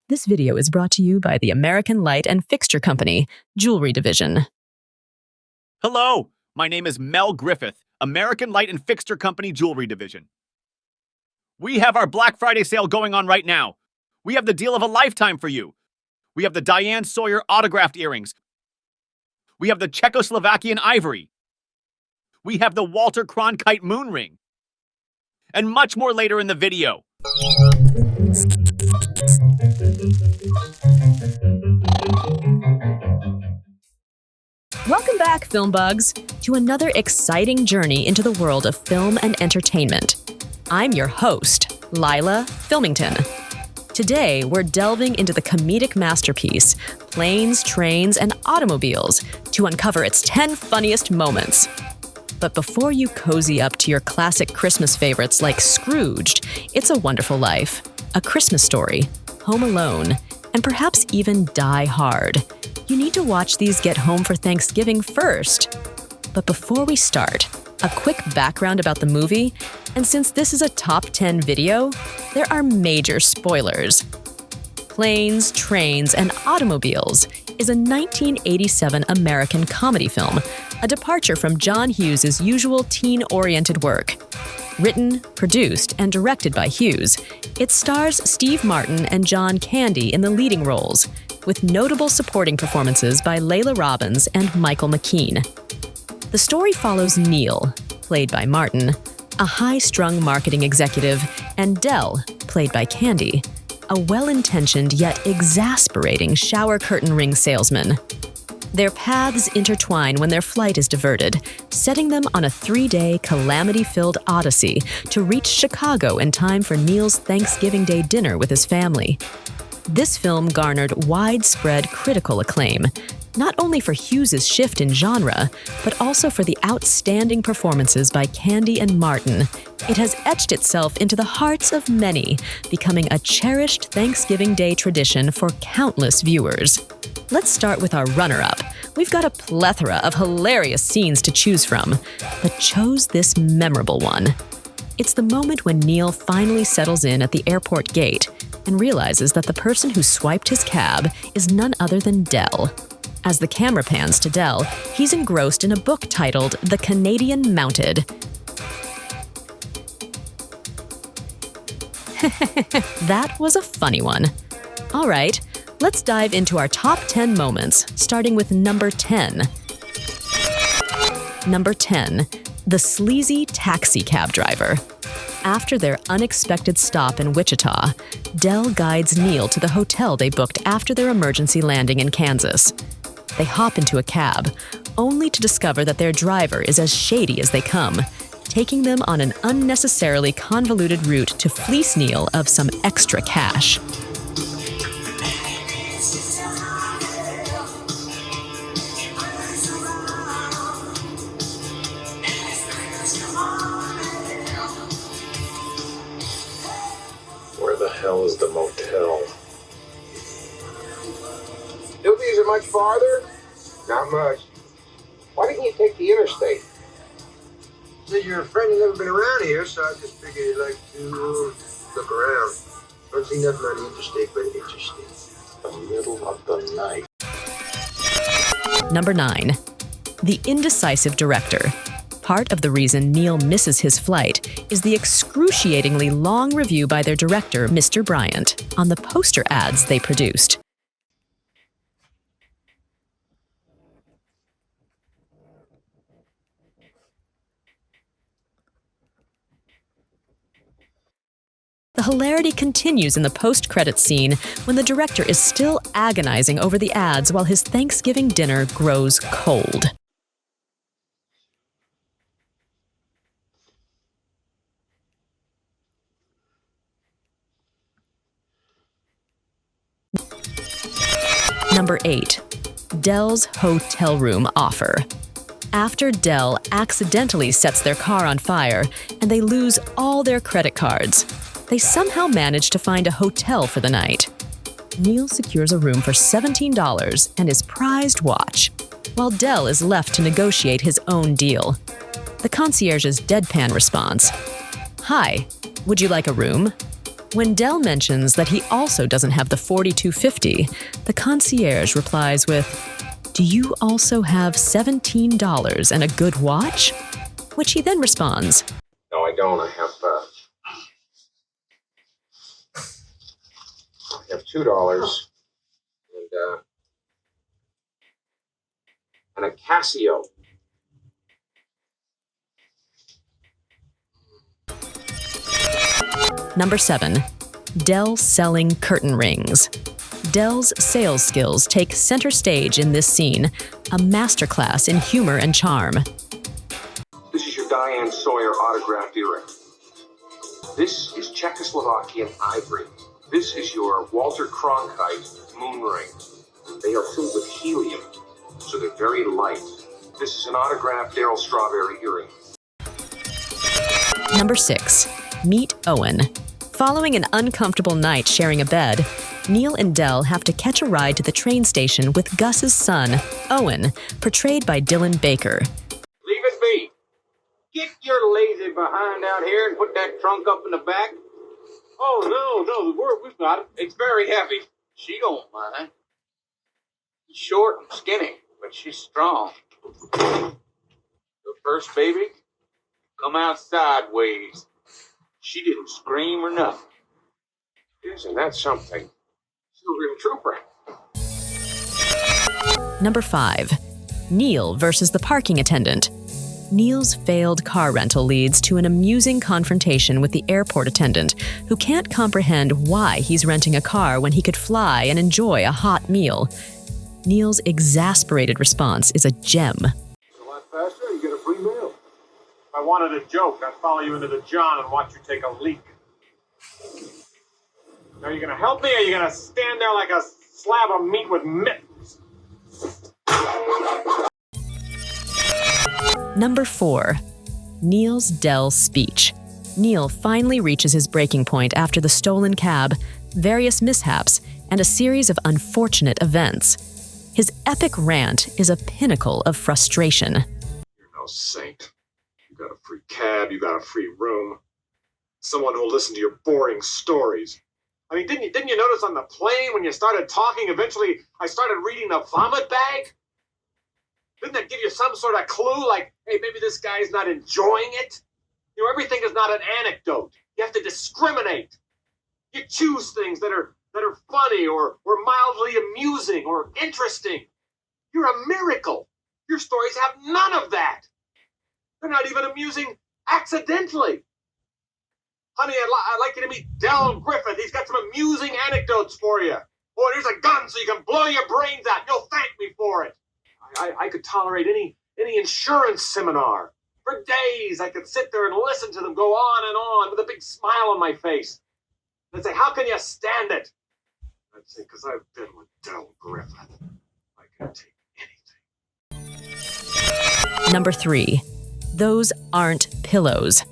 This video is brought to you by the American Light and Fixture Company, Jewelry Division. Hello, my name is Mel Griffith, American Light and Fixture Company Jewelry Division. We have our Black Friday sale going on right now. We have the deal of a lifetime for you. We have the Diane Sawyer autographed earrings. We have the Czechoslovakian ivory. We have the Walter Cronkite moon ring. And much more later in the video. Welcome back, film bugs, to another exciting journey into the world of film and entertainment. I'm your host, Lila Filmington. Today, we're delving into the comedic masterpiece, Planes, Trains, and Automobiles, to uncover its 10 funniest moments. But before you cozy up to your classic Christmas favorites like Scrooged, It's a Wonderful Life, A Christmas Story, Home Alone, and perhaps even Die Hard, you need to watch these get home for Thanksgiving first. But before we start, a quick background about the movie, and since this is a top 10 video, there are major spoilers. Planes, Trains, and Automobiles is a 1987 American comedy film, a departure from John Hughes' usual teen-oriented work. Written, produced, and directed by Hughes, it stars Steve Martin and John Candy in the leading roles, with notable supporting performances by Layla Robbins and Michael McKean. The story follows Neil, played by Martin, a high-strung marketing executive, and Dell, played by Candy, a well-intentioned yet exasperating shower curtain ring salesman. Their paths intertwine when their flight is diverted, setting them on a 3-day calamity-filled odyssey to reach Chicago in time for Neil's Thanksgiving Day dinner with his family. This film garnered widespread critical acclaim, not only for Hughes' shift in genre, but also for the outstanding performances by Candy and Martin. It has etched itself into the hearts of many, becoming a cherished Thanksgiving Day tradition for countless viewers. Let's start with our runner-up. We've got a plethora of hilarious scenes to choose from, but chose this memorable one. It's the moment when Neil finally settles in at the airport gate and realizes that the person who swiped his cab is none other than Dell. As the camera pans to Dell, he's engrossed in a book titled The Canadian Mounted. That was a funny one. All right, let's dive into our top 10 moments, starting with number 10. Number 10, the sleazy taxi cab driver. After their unexpected stop in Wichita, Dell guides Neil to the hotel they booked after their emergency landing in Kansas. They hop into a cab, only to discover that their driver is as shady as they come, taking them on an unnecessarily convoluted route to fleece Neil of some extra cash. Where the hell is the motel? Is it much farther? Not much. Why didn't you take the interstate? Said you're a friend who's never been around here, so I just figured you'd like to look around. Don't see nothing on the interstate but interesting. The middle of the night. Number 9. The indecisive director. Part of the reason Neil misses his flight is the excruciatingly long review by their director, Mr. Bryant, on the poster ads they produced. The hilarity continues in the post-credits scene when the director is still agonizing over the ads while his Thanksgiving dinner grows cold. Number 8. Dell's hotel room offer. After Dell accidentally sets their car on fire and they lose all their credit cards, they somehow manage to find a hotel for the night. Neil secures a room for $17 and his prized watch, while Dell is left to negotiate his own deal. The concierge's deadpan response, "Hi, would you like a room?" When Del mentions that he also doesn't have the 4250, the concierge replies with, "Do you also have $17 and a good watch?" Which he then responds, No, I don't. I have $2 and a Casio. Number 7. Del selling curtain rings. Del's sales skills take center stage in this scene, a masterclass in humor and charm. This is your Diane Sawyer autographed earring. This is Czechoslovakian ivory. This is your Walter Cronkite moon ring. They are filled with helium, so they're very light. This is an autographed Darryl Strawberry earring. Number 6. Meet Owen. Following an uncomfortable night sharing a bed, Neil and Del have to catch a ride to the train station with Gus's son, Owen, portrayed by Dylan Baker. Leave it be. Get your lazy behind out here and put that trunk up in the back. Oh, no, we've got it. It's very heavy. She don't mind. She's short and skinny, but she's strong. The first baby come out sideways. She didn't scream or nothing. Isn't that something? She's a real trooper. Number 5. Neil versus the parking attendant. Neil's failed car rental leads to an amusing confrontation with the airport attendant, who can't comprehend why he's renting a car when he could fly and enjoy a hot meal. Neil's exasperated response is a gem. A lot faster, you get a free meal. If I wanted a joke, I'd follow you into the John and watch you take a leak. Now, are you going to help me, or are you going to stand there like a slab of meat with mittens? Number 4. Neil's Del speech. Neil finally reaches his breaking point after the stolen cab, various mishaps, and a series of unfortunate events. His epic rant is a pinnacle of frustration. You're no saint. You got a free cab, you got a free room. Someone who'll listen to your boring stories. I mean, didn't you notice on the plane when you started talking, eventually I started reading the vomit bag? Didn't that give you some sort of clue, like, hey, maybe this guy's not enjoying it? You know, everything is not an anecdote. You have to discriminate. You choose things that are funny or mildly amusing or interesting. You're a miracle. Your stories have none of that. They're not even amusing accidentally. Honey, I'd like you to meet Del Griffith. He's got some amusing anecdotes for you. Oh, there's a gun so you can blow your brains out. You'll thank me for it. I could tolerate any insurance seminar. For days, I could sit there and listen to them go on and on with a big smile on my face. They'd say, how can you stand it? I'd say, because I've been with Del Griffith. I can take anything. Number 3. Those aren't pillows.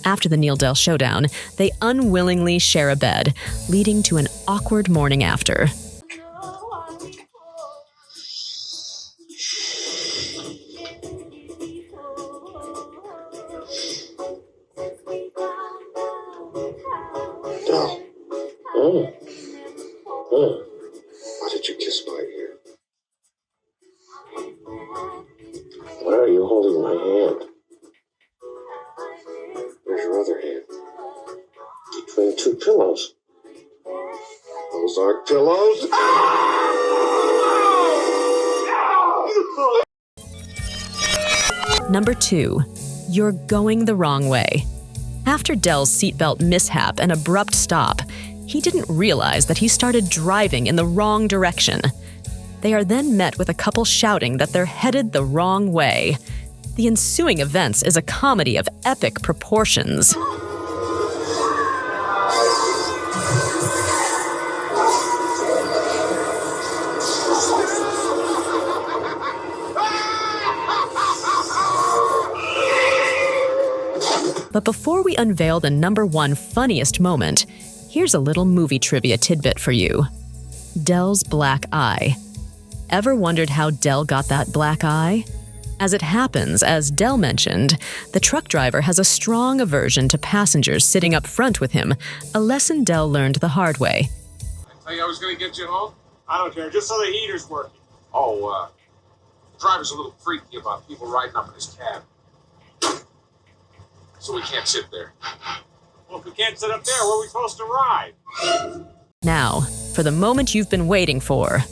After the Neil Del showdown, they unwillingly share a bed, leading to an awkward morning after. Del. Why did you kiss my ear? Why are you holding my hand? Where's your other hand? Between two pillows. Those aren't pillows. Number 2. You're going the wrong way. After Del's seatbelt mishap and abrupt stop, he didn't realize that he started driving in the wrong direction. They are then met with a couple shouting that they're headed the wrong way. The ensuing events is a comedy of epic proportions. But before we unveil the number 1 funniest moment, here's a little movie trivia tidbit for you. Del's black eye. Ever wondered how Del got that black eye? As it happens, as Del mentioned, the truck driver has a strong aversion to passengers sitting up front with him, a lesson Del learned the hard way. Tell you I was going to get you home? I don't care, just so the heater's working. Oh, the driver's a little freaky about people riding up in his cab. So we can't sit there. Well, if we can't sit up there, where are we supposed to ride? Now, for the moment you've been waiting for.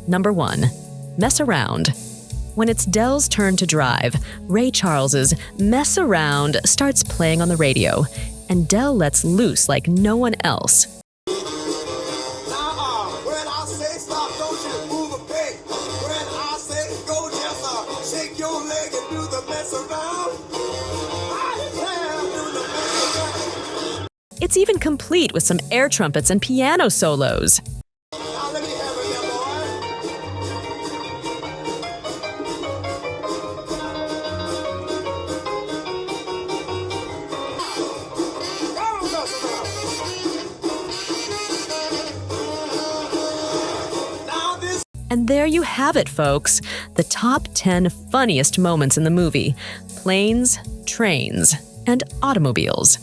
Number 1. Mess around. When it's Del's turn to drive, Ray Charles's Mess Around starts playing on the radio, and Del lets loose like no one else. When I say stop, don't you move a peg. When I say go, just shake your leg and do the mess around. Do the mess around. It's even complete with some air trumpets and piano solos. Now let me have it there, boy. Go, mess around. Now this. And there you have it, folks. The top 10 funniest moments in the movie: planes, trains, and automobiles.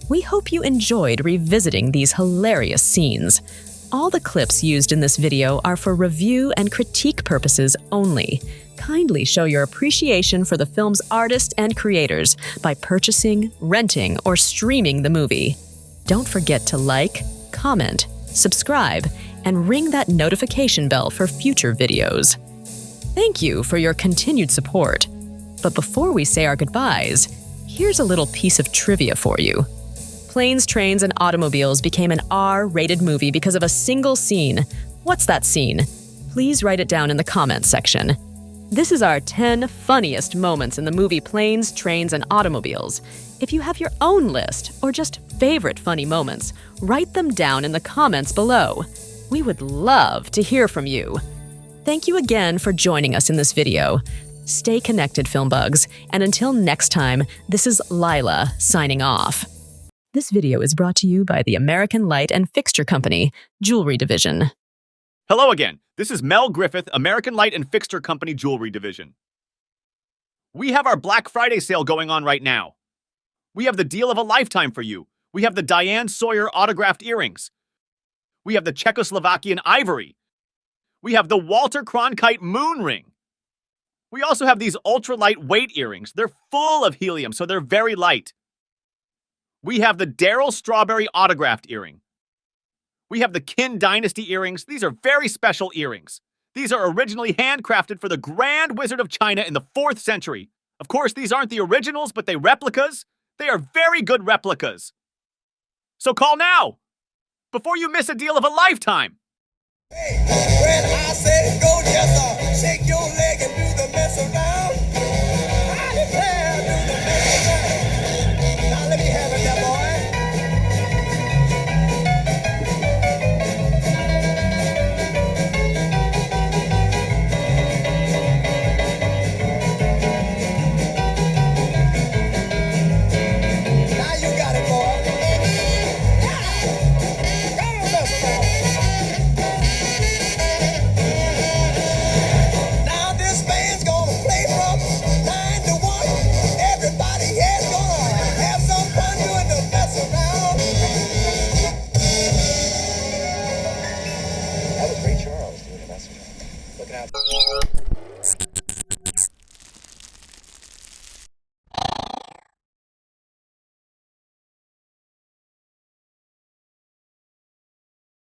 We hope you enjoyed revisiting these hilarious scenes. All the clips used in this video are for review and critique purposes only. Kindly show your appreciation for the film's artist and creators by purchasing, renting, or streaming the movie. Don't forget to like, comment, subscribe, and ring that notification bell for future videos. Thank you for your continued support. But before we say our goodbyes, here's a little piece of trivia for you. Planes, Trains, and Automobiles became an R-rated movie because of a single scene. What's that scene? Please write it down in the comments section. This is our 10 funniest moments in the movie Planes, Trains, and Automobiles. If you have your own list or just favorite funny moments, write them down in the comments below. We would love to hear from you. Thank you again for joining us in this video. Stay connected, film bugs, and until next time, this is Lila signing off. This video is brought to you by the American Light and Fixture Company, Jewelry Division. Hello again. This is Mel Griffith, American Light and Fixture Company Jewelry Division. We have our Black Friday sale going on right now. We have the deal of a lifetime for you. We have the Diane Sawyer autographed earrings. We have the Czechoslovakian ivory. We have the Walter Cronkite moon ring. We also have these ultra-light weight earrings. They're full of helium, so they're very light. We have the Daryl Strawberry autographed earring. We have the Qin Dynasty earrings. These are very special earrings. These are originally handcrafted for the Grand Wizard of China in the 4th century. Of course, these aren't the originals, but they replicas. They are very good replicas. So call now, before you miss a deal of a lifetime. Hey, when I say go, just shake your leg.